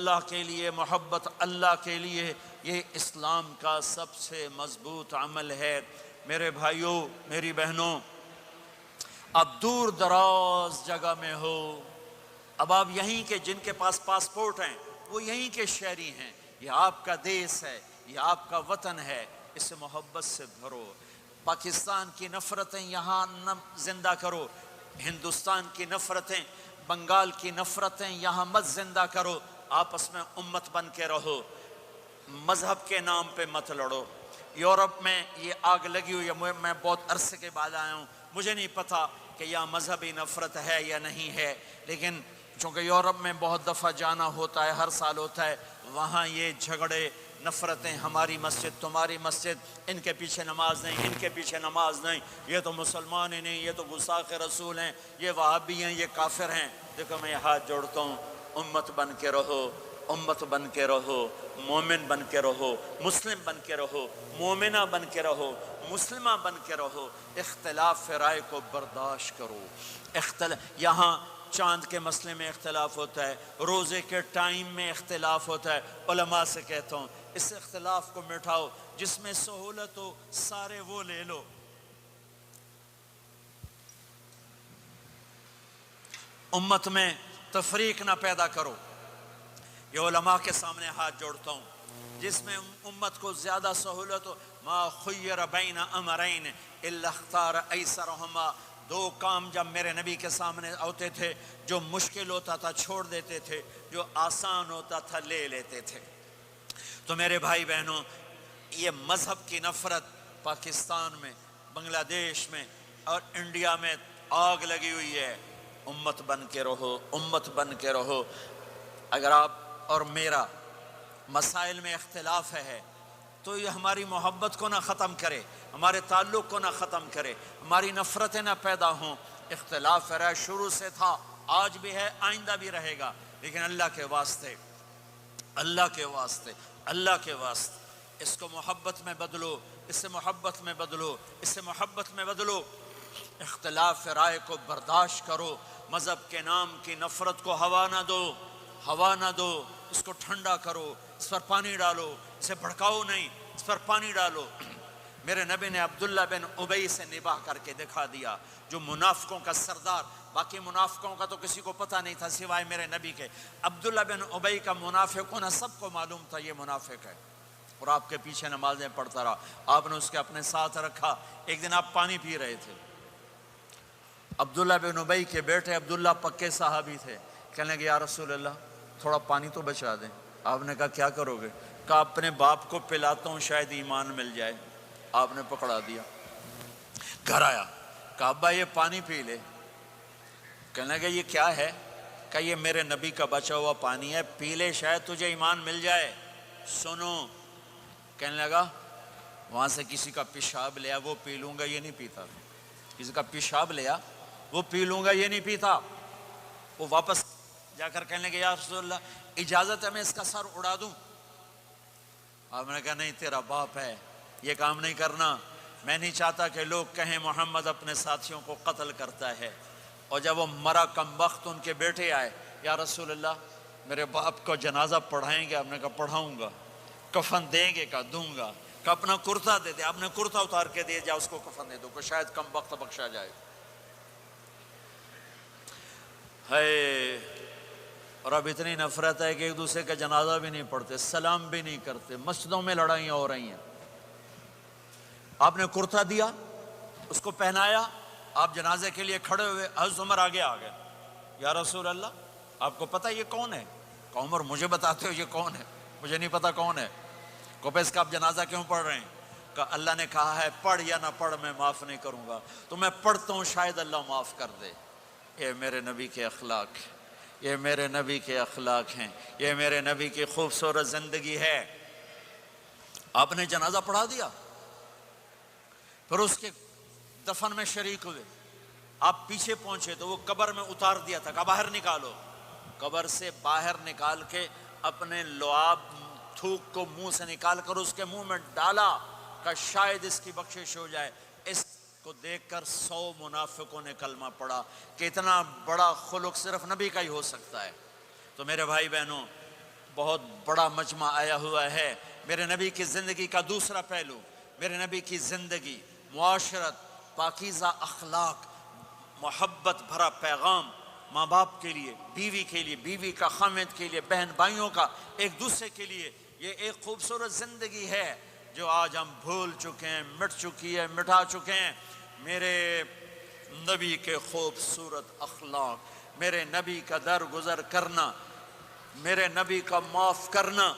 اللہ کے لیے، محبت اللہ کے لیے، یہ اسلام کا سب سے مضبوط عمل ہے۔ میرے بھائیوں، میری بہنوں، اب دور دراز جگہ میں ہو، اب آپ یہیں کے جن کے پاس پاسپورٹ ہیں وہ یہیں کے شہری ہیں، یہ آپ کا دیس ہے، یہ آپ کا وطن ہے، اسے محبت سے بھرو۔ پاکستان کی نفرتیں یہاں نہ زندہ کرو، ہندوستان کی نفرتیں، بنگال کی نفرتیں یہاں مت زندہ کرو، آپس میں امت بن کے رہو، مذہب کے نام پہ مت لڑو۔ یورپ میں یہ آگ لگی ہوئی ہے، میں بہت عرصے کے بعد آیا ہوں، مجھے نہیں پتا کہ یہاں مذہبی نفرت ہے یا نہیں ہے، لیکن چونکہ یورپ میں بہت دفعہ جانا ہوتا ہے، ہر سال ہوتا ہے، وہاں یہ جھگڑے، نفرتیں، ہماری مسجد تمہاری مسجد، ان کے پیچھے نماز نہیں، ان کے پیچھے نماز نہیں، یہ تو مسلمان ہی نہیں، یہ تو گستاخ رسول ہیں، یہ وہابی ہیں، یہ کافر ہیں۔ دیکھو میں یہ ہاتھ جوڑتا ہوں، امت بن کے رہو، امت بن کے رہو، مومن بن کے رہو، مسلم بن کے رہو، مومنہ بن کے رہو، مسلمہ بن کے رہو، اختلاف رائے کو برداشت کرو۔ یہاں چاند کے مسئلے میں اختلاف ہوتا ہے، روزے کے ٹائم میں اختلاف ہوتا ہے، علماء سے کہتا ہوں اس اختلاف کو مٹھاؤ، جس میں سہولت ہو سارے وہ لے لو۔ امت میں تفریق نہ پیدا کرو۔ یہ علماء کے سامنے ہاتھ جوڑتا ہوں، جس میں امت کو زیادہ سہولت ہو، ما خیر بین امرین الا اختار ایسرہما، دو کام جب میرے نبی کے سامنے ہوتے تھے، جو مشکل ہوتا تھا چھوڑ دیتے تھے، جو آسان ہوتا تھا لے لیتے تھے۔ تو میرے بھائی بہنوں، یہ مذہب کی نفرت پاکستان میں، بنگلہ دیش میں اور انڈیا میں آگ لگی ہوئی ہے۔ امت بن کے رہو، امت بن کے رہو۔ اگر آپ اور میرا مسائل میں اختلاف ہے تو یہ ہماری محبت کو نہ ختم کرے، ہمارے تعلق کو نہ ختم کرے، ہماری نفرتیں نہ پیدا ہوں۔ اختلاف رائے شروع سے تھا، آج بھی ہے، آئندہ بھی رہے گا، لیکن اللہ کے واسطے، اللہ کے واسطے، اللہ کے واسطے اس کو محبت میں بدلو، اس سے محبت میں بدلو، اس سے محبت میں بدلو۔ اختلاف رائے کو برداشت کرو، مذہب کے نام کی نفرت کو ہوا نہ دو، ہوا نہ دو، اس کو ٹھنڈا کرو، اس پر پانی ڈالو، اسے بھڑکاؤ نہیں، اس پر پانی ڈالو۔ میرے نبی نے عبداللہ بن ابی سے نباہ کر کے دکھا دیا، جو منافقوں کا سردار، باقی منافقوں کا تو کسی کو پتہ نہیں تھا سوائے میرے نبی کے، عبداللہ بن ابی کا منافق ہونا سب کو معلوم تھا، یہ منافق ہے، اور آپ کے پیچھے نمازیں پڑھتا رہا، آپ نے اس کے اپنے ساتھ رکھا۔ ایک دن آپ پانی پی رہے تھے، عبداللہ بن ابی کے بیٹے عبداللہ پکے صحابی تھے، کہنے لگے یا رسول اللہ تھوڑا پانی تو بچا دیں۔ آپ نے کہا کیا کرو گے؟ کہا اپنے باپ کو پلاتا ہوں شاید ایمان مل جائے۔ آپ نے پکڑا دیا، گھر آیا، کہا ابا یہ پانی پی لے۔ کہنے لگے یہ کیا ہے؟ کہا یہ میرے نبی کا بچا ہوا پانی ہے، پی لے شاید تجھے ایمان مل جائے۔ سنو، کہنے لگا وہاں سے کسی کا پیشاب لیا وہ پی لوں گا، یہ نہیں پیتا۔ کسی کا پیشاب لیا وہ پی لوں گا، یہ نہیں پیتا۔ وہ واپس جا کر کہنے لگے یا رسول اللہ اجازت ہے میں اس کا سر اڑا دوں؟ آپ نے کہا نہیں، تیرا باپ ہے، یہ کام نہیں کرنا، میں نہیں چاہتا کہ لوگ کہیں محمد اپنے ساتھیوں کو قتل کرتا ہے۔ اور جب وہ مرا کم وقت ان کے بیٹے آئے، یا رسول اللہ میرے باپ کو جنازہ پڑھائیں گے؟ آپ نے کہا پڑھاؤں گا۔ کفن دیں گے؟ کہا دوں گا۔ کہ اپنا کرتا دے دے، آپ نے کرتا اتار کے دے جا، اس کو کفن دے دو کہ شاید کم وقت بخشا جائے۔ ہے، اور اب اتنی نفرت ہے کہ ایک دوسرے کا جنازہ بھی نہیں پڑھتے، سلام بھی نہیں کرتے، مسجدوں میں لڑائیاں ہو رہی ہیں۔ آپ نے کرتا دیا، اس کو پہنایا، آپ جنازے کے لیے کھڑے ہوئے، حضرت عمر آگے آ گئے، یا رسول اللہ آپ کو پتہ یہ کون ہے؟ کہ عمر مجھے بتاتے ہو یہ کون ہے؟ مجھے نہیں پتا کون ہے۔ کہ اس کا آپ جنازہ کیوں پڑھ رہے ہیں؟ کہ اللہ نے کہا ہے پڑھ یا نہ پڑھ میں معاف نہیں کروں گا، تو میں پڑھتا ہوں شاید اللہ معاف کر دے۔ یہ میرے نبی کے اخلاق، یہ میرے نبی کے اخلاق ہیں، یہ میرے نبی کی خوبصورت زندگی ہے۔ آپ نے جنازہ پڑھا دیا، پھر اس کے دفن میں شریک ہوئے، آپ پیچھے پہنچے تو وہ قبر میں اتار دیا تھا، کہا باہر نکالو۔ قبر سے باہر نکال کے اپنے لعاب تھوک کو منہ سے نکال کر اس کے منہ میں ڈالا کہ شاید اس کی بخشش ہو جائے۔ اس کو دیکھ کر 100 منافقوں نے کلمہ پڑھا کہ اتنا بڑا خلق صرف نبی کا ہی ہو سکتا ہے۔ تو میرے بھائی بہنوں، بہت بڑا مجمع آیا ہوا ہے۔ میرے نبی کی زندگی کا دوسرا پہلو، میرے نبی کی زندگی، معاشرت، پاکیزہ اخلاق، محبت بھرا پیغام ماں باپ کے لیے، بیوی کا خامد کے لیے، بہن بھائیوں کا ایک دوسرے کے لیے، یہ ایک خوبصورت زندگی ہے جو آج ہم بھول چکے ہیں، مٹا چکے ہیں۔ میرے نبی کے خوبصورت اخلاق، میرے نبی کا درگزر کرنا، میرے نبی کا معاف کرنا۔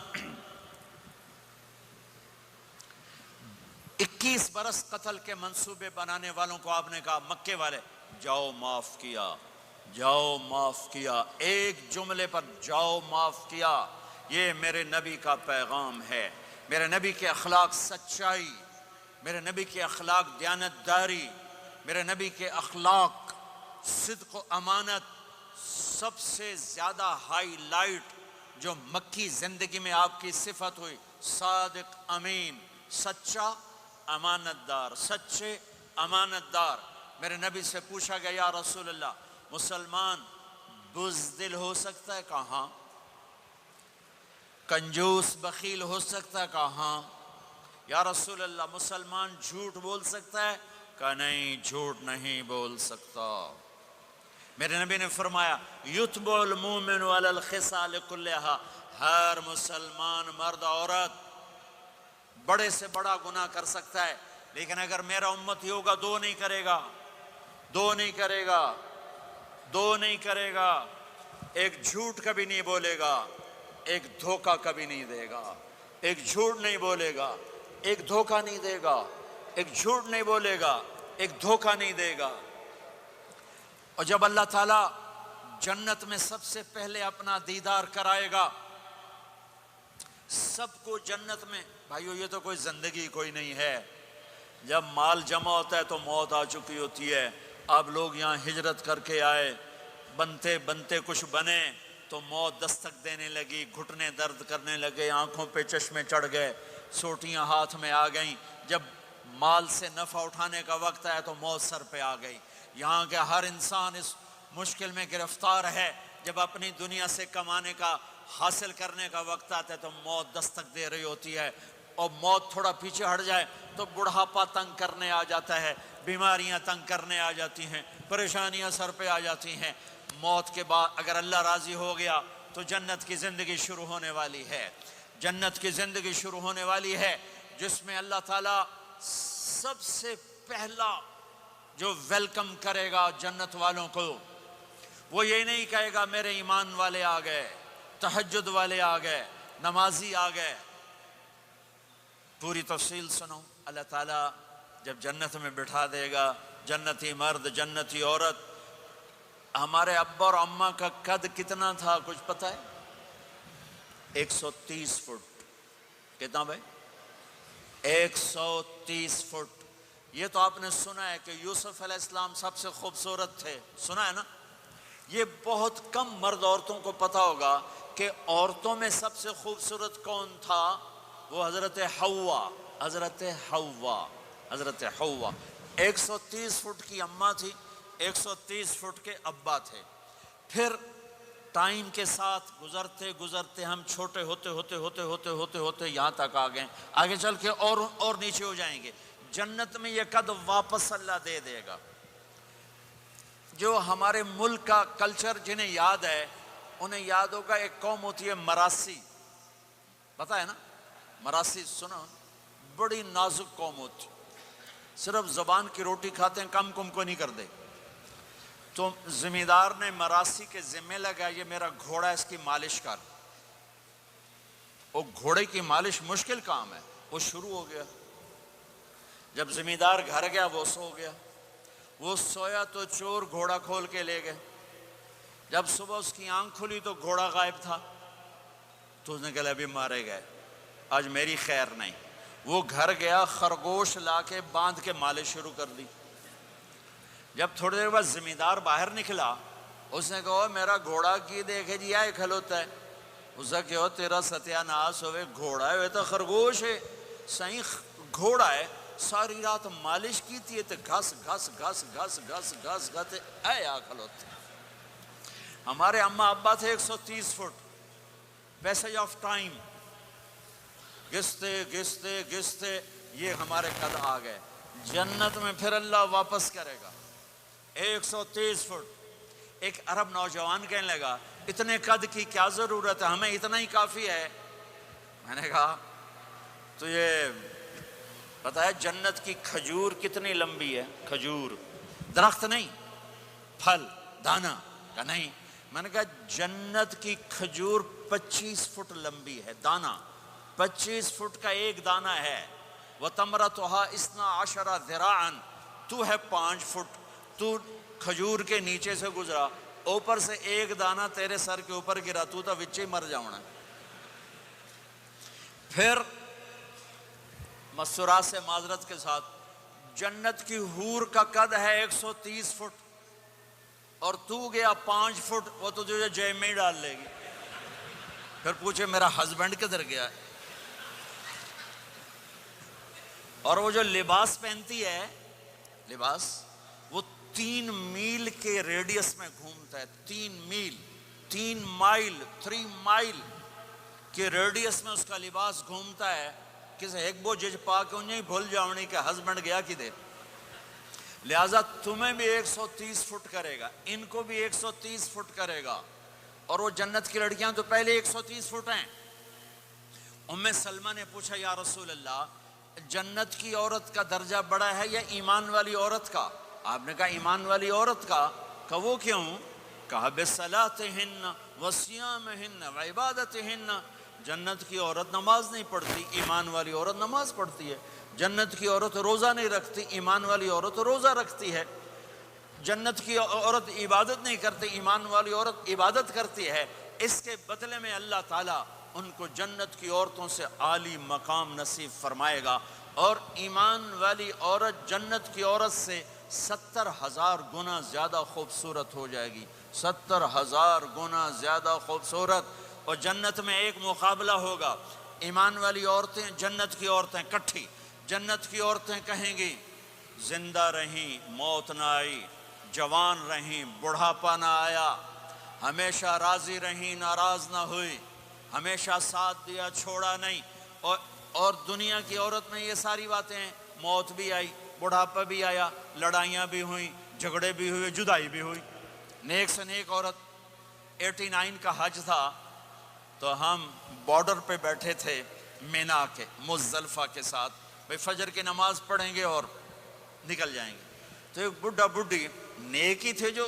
21 برس قتل کے منصوبے بنانے والوں کو آپ نے کہا، مکے والے، جاؤ معاف کیا، جاؤ معاف کیا، ایک جملے پر جاؤ معاف کیا۔ یہ میرے نبی کا پیغام ہے۔ میرے نبی کے اخلاق سچائی، میرے نبی کے اخلاق دیانتداری، میرے نبی کے اخلاق صدق و امانت۔ سب سے زیادہ ہائی لائٹ جو مکی زندگی میں آپ کی صفت ہوئی، صادق امین، سچا امانت دار، سچے امانت دار۔ میرے نبی سے پوچھا گیا، یا رسول اللہ، مسلمان بزدل ہو سکتا ہے؟ کہاں؟ کنجوس بخیل ہو سکتا ہے؟ کہاں؟ یا رسول اللہ، مسلمان جھوٹ بول سکتا ہے؟ کہا نہیں، جھوٹ نہیں بول سکتا۔ میرے نبی نے فرمایا، یتبع المومن علی الخصال کلھا، ہر مسلمان مرد عورت بڑے سے بڑا گناہ کر سکتا ہے، لیکن اگر میرا امتی ہوگا دو نہیں کرے گا، دو نہیں کرے گا، دو نہیں کرے گا۔ ایک جھوٹ کبھی نہیں بولے گا، ایک دھوکہ کبھی نہیں دے گا۔ ایک جھوٹ نہیں بولے گا، ایک دھوکہ نہیں دے گا۔ ایک جھوٹ نہیں بولے گا، ایک دھوکہ نہیں دے گا۔ اور جب اللہ تعالیٰ جنت میں سب سے پہلے اپنا دیدار کرائے گا، سب کو جنت میں، بھائیو یہ تو کوئی زندگی کوئی نہیں ہے۔ جب مال جمع ہوتا ہے تو موت آ چکی ہوتی ہے۔ اب لوگ یہاں ہجرت کر کے آئے، بنتے بنتے کچھ بنے تو موت دستک دینے لگی، گھٹنے درد کرنے لگے، آنکھوں پہ چشمے چڑھ گئے، سوٹیاں ہاتھ میں آ گئیں۔ جب مال سے نفع اٹھانے کا وقت آیا تو موت سر پہ آ گئی۔ یہاں کے ہر انسان اس مشکل میں گرفتار ہے۔ جب اپنی دنیا سے کمانے کا، حاصل کرنے کا وقت آتا ہے تو موت دستک دے رہی ہوتی ہے، اور موت تھوڑا پیچھے ہٹ جائے تو بڑھاپا تنگ کرنے آ جاتا ہے، بیماریاں تنگ کرنے آ جاتی ہیں، پریشانیاں سر پہ آ جاتی ہیں۔ موت کے بعد اگر اللہ راضی ہو گیا تو جنت کی زندگی شروع ہونے والی ہے۔ جنت کی زندگی شروع ہونے والی ہے جس میں اللہ تعالیٰ سب سے پہلا جو ویلکم کرے گا جنت والوں کو، وہ یہ نہیں کہے گا میرے ایمان والے آ گئے، تہجد والے آ گئے، نمازی آ گئے۔ پوری تفصیل سنو۔ اللہ تعالیٰ جب جنت میں بٹھا دے گا، جنتی مرد، جنتی عورت۔ ہمارے ابا اور اماں کا قد کتنا تھا کچھ پتہ ہے؟ 130 فٹ۔ کتنا بھائی؟ 130 فٹ۔ یہ تو آپ نے سنا ہے کہ یوسف علیہ السلام سب سے خوبصورت تھے، سنا ہے نا؟ یہ بہت کم مرد عورتوں کو پتہ ہوگا کہ عورتوں میں سب سے خوبصورت کون تھا؟ وہ حضرت حوا، حضرت حوا، حضرت حوا۔ 130 فٹ کی اماں تھی، 130 فٹ کے ابا تھے۔ پھر ٹائم کے ساتھ گزرتے گزرتے ہم چھوٹے ہوتے ہوتے ہوتے ہوتے ہوتے ہوتے یہاں تک آ گئے۔ آگے چل کے اور نیچے ہو جائیں گے۔ جنت میں یہ قد واپس اللہ دے دے گا۔ جو ہمارے ملک کا کلچر جنہیں یاد ہے انہیں یاد ہوگا، ایک قوم ہوتی ہے مراسی، پتہ ہے نا؟ مراسی سنا؟ بڑی نازک قوم ہوتی، صرف زبان کی روٹی کھاتے ہیں، کم کو نہیں کرتے۔ تو زمیندار نے مراسی کے ذمہ لگا، یہ میرا گھوڑا ہے، اس کی مالش کر۔ وہ گھوڑے کی مالش مشکل کام ہے، وہ شروع ہو گیا۔ جب زمیندار گھر گیا وہ سو گیا، وہ سویا تو چور گھوڑا کھول کے لے گئے۔ جب صبح اس کی آنکھ کھلی تو گھوڑا غائب تھا، تو اس نے کہا ابھی مارے گئے، آج میری خیر نہیں۔ وہ گھر گیا، خرگوش لا کے باندھ کے مالش شروع کر دی۔ جب تھوڑی دیر بعد زمیندار باہر نکلا، اس نے کہا میرا گھوڑا کی دیکھے جی آئے کھلوتا ہے۔ اس نے کہا تیرا ستیہ ناس ہوئے، گھوڑا ہے وہ تو خرگوش ہے، صحیح گھوڑا ہے، ساری رات مالش کی تھی تو گھس گھس گھس گھس گھس گھس گھس اے آ کھلوتے۔ ہمارے اماں ابا تھے 130 فٹ، پیسج آف ٹائم، گھستے گھستے گھستے یہ ہمارے قد آ گئے. جنت میں پھر اللہ واپس کرے گا 130 فٹ. ایک عرب نوجوان کہنے لگا اتنے قد کی کیا ضرورت ہے، ہمیں اتنا ہی کافی ہے. میں نے کہا تو یہ پتہ ہے جنت کی کھجور کتنی لمبی ہے؟ کھجور درخت نہیں، پھل دانا کا نہیں. میں نے کہا جنت کی کھجور 25 فٹ لمبی ہے، دانا 25 فٹ کا ایک دانہ ہے. وَتَمْرَتُهَا 12 ذِرَاعًا، تو ہے 5 فٹ، تو کھجور کے نیچے سے گزرا، اوپر سے ایک دانہ تیرے سر کے اوپر گرا، تو وچے ہی مر جاؤنا. پھر مسورات سے معذرت کے ساتھ جنت کی حور کا قد ہے 130 فٹ اور تو گیا 5 فٹ، وہ تو تجھے جیب میں ہی ڈال لے گی. پھر پوچھے میرا ہسبینڈ کدھر گیا ہے؟ اور وہ جو لباس پہنتی ہے، لباس وہ 3 میل کے ریڈیس میں گھومتا ہے. 3 مائل کے ریڈیس میں اس کا لباس گھومتا ہے. کسے ایک بو جج پا کے انہیں بھول جاؤنی کہ ہسبینڈ گیا کی دے. لہٰذا تمہیں بھی 130 فٹ کرے گا، ان کو بھی 130 فٹ کرے گا. اور وہ جنت کی لڑکیاں تو پہلے 130 فٹ ہیں. ام سلمہ نے پوچھا یا رسول اللہ جنت کی عورت کا درجہ بڑا ہے یا ایمان والی عورت کا؟ آپ نے کہا ایمان والی عورت کا. کہ وہ کیوں؟ کہا بِصَلَاتِهِنَّ وَصِيَامِهِنَّ وَعِبَادَتِهِنَّ. جنت کی عورت نماز نہیں پڑھتی، ایمان والی عورت نماز پڑھتی ہے. جنت کی عورت روزہ نہیں رکھتی، ایمان والی عورت روزہ رکھتی ہے. جنت کی عورت عبادت نہیں کرتی، ایمان والی عورت عبادت کرتی ہے. اس کے بدلے میں اللہ تعالیٰ ان کو جنت کی عورتوں سے عالی مقام نصیب فرمائے گا. اور ایمان والی عورت جنت کی عورت سے 70,000 گنا زیادہ خوبصورت ہو جائے گی. 70,000 گنا زیادہ خوبصورت. اور جنت میں ایک مقابلہ ہوگا. ایمان والی عورتیں، جنت کی عورتیں کٹھی. جنت کی عورتیں کہیں گی زندہ رہیں موت نہ آئی، جوان رہیں بڑھاپا نہ آیا، ہمیشہ راضی رہیں ناراض نہ ہوئی، ہمیشہ ساتھ دیا چھوڑا نہیں. اور دنیا کی عورت میں یہ ساری باتیں ہیں، موت بھی آئی، بڑھاپا بھی آیا، لڑائیاں بھی ہوئیں، جھگڑے بھی ہوئے، جدائی بھی ہوئی. نیک سے نیک عورت. 89 کا حج تھا تو ہم بارڈر پہ بیٹھے تھے مینا کے مزدلفہ کے ساتھ. بھئی فجر کی نماز پڑھیں گے اور نکل جائیں گے. تو ایک بڈھا بڈھی نیک ہی تھے جو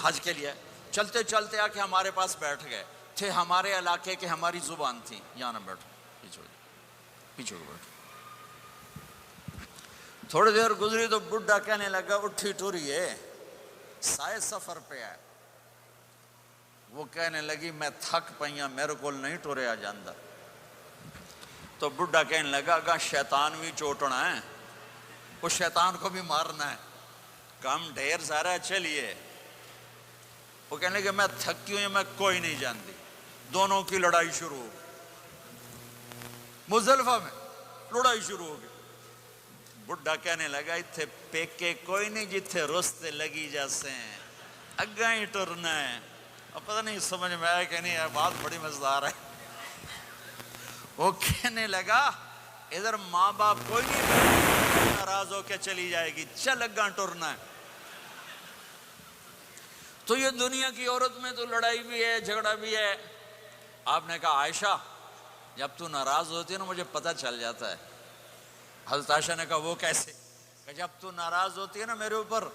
حج کے لیے چلتے چلتے آ کے ہمارے پاس بیٹھ گئے تھے. ہمارے علاقے کے ہماری زبان تھی، یہاں نہ بیٹھو، پیچھے بیٹھو. تھوڑی دیر گزری تو بڈھا کہنے لگا اٹھی ٹوریے سائے سفر پہ آئے. وہ کہنے لگی میں تھک پئیاں میرے کو نہیں ٹوریا جاندہ. تو بڈھا کہنے لگا اگا شیطان بھی چوٹنا ہے، اس شیطان کو بھی مارنا ہے، کام ڈھیر سارا ہے چلیے. وہ کہنے لگا میں تھکی ہوئی میں کوئی نہیں جانتی. دونوں کی لڑائی شروع ہو گئی. مزدلفہ میں لڑائی شروع ہو گئی. بڈھا کہنے لگا اتھے پیکے کوئی نہیں جتھے رستے لگی جیسے ہیں، اگاں ہی ٹرنا ہے. اب پتہ نہیں سمجھ میں آیا کہ نہیں ہے، بات بڑی مزدار ہے. وہ کہنے لگا ادھر ماں باپ کوئی نہیں، ناراض ہو کے چلی جائے گی، چل اگاں ٹرنا ہے. تو یہ دنیا کی عورت میں تو لڑائی بھی ہے جھگڑا بھی ہے. آپ نے کہا عائشہ جب تو ناراض ہوتی ہے نا مجھے پتہ چل جاتا ہے. حضرت عائشہ نے کہا وہ کیسے؟ کہ جب تو ناراض ہوتی ہے نا میرے اوپر